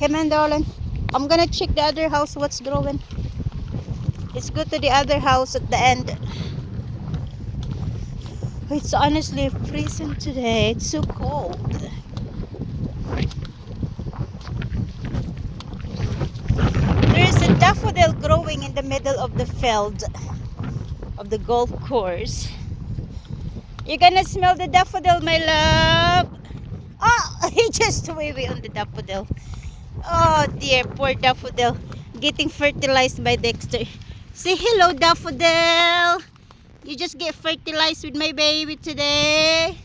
Come on, darling. I'm gonna check the other house what's growing. Let's go to the other house at the end. It's honestly freezing today. It's so cold. There's a daffodil growing in the middle of the field of the golf course. You gonna smell the daffodil, my love? Oh, he just waved on the daffodil. Oh dear, poor daffodil. Getting fertilized by Dexter. Say hello, daffodil. You just get fertilized with my baby today.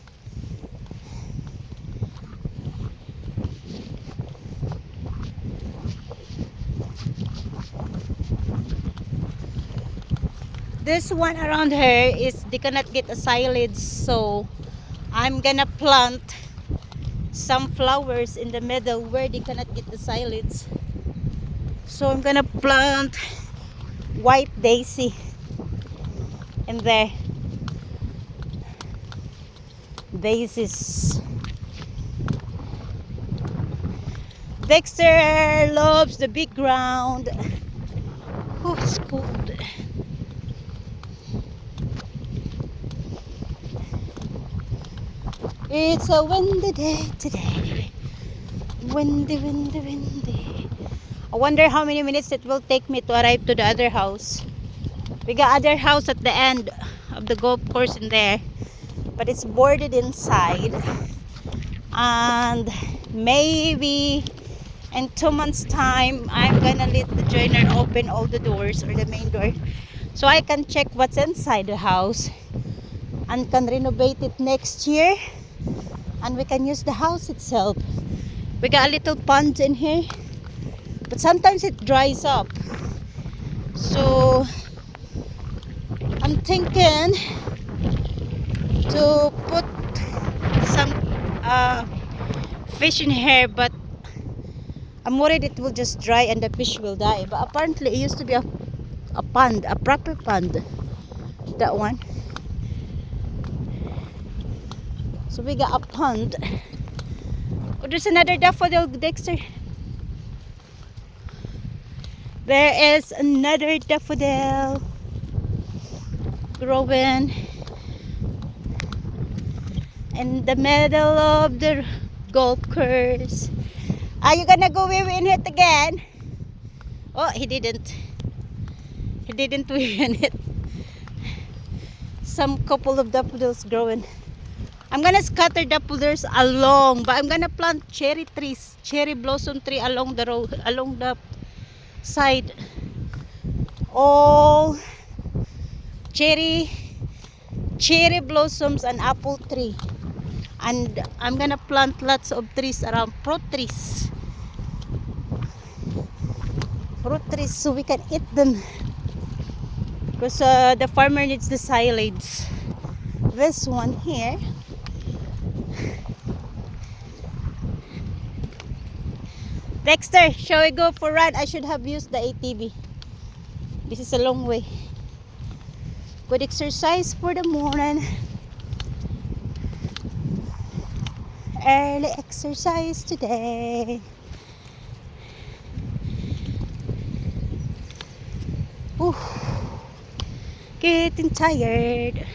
This one around here is they cannot get a silage, so I'm gonna plant some flowers in the middle where they cannot get the silage. So I'm gonna plant white daisy in there. Daisies. Dexter loves the big ground. Oh, it's cold. It's a windy day today. Windy, windy, windy. I wonder how many minutes it will take me to arrive to the other house. We got other house at the end of the golf course in there, but it's boarded inside. And maybe in 2 months time, I'm gonna let the joiner open all the doors or the main door, so I can check what's inside the house and can renovate it next year. And we can use the house itself. We got a little pond in here, but sometimes it dries up, so I'm thinking to put some fish in here, but I'm worried it will just dry and the fish will die. But apparently it used to be a pond, a proper pond, that one. So we got a pond. Oh, there's another daffodil, Dexter. There is another daffodil growing in the middle of the golf course. Are you gonna go in it again? Oh, he didn't. He didn't win it. Some couple of daffodils growing. I'm gonna scatter daffodils along, but I'm gonna plant cherry trees, cherry blossom tree along the road, along the side. All cherry blossoms and apple tree. And I'm gonna plant lots of trees around, fruit trees, so we can eat them, because the farmer needs the silage. This one here, Dexter, shall we go for a run? I should have used the ATV. This is a long way. Good exercise for the morning. Early exercise today. Ooh, getting tired.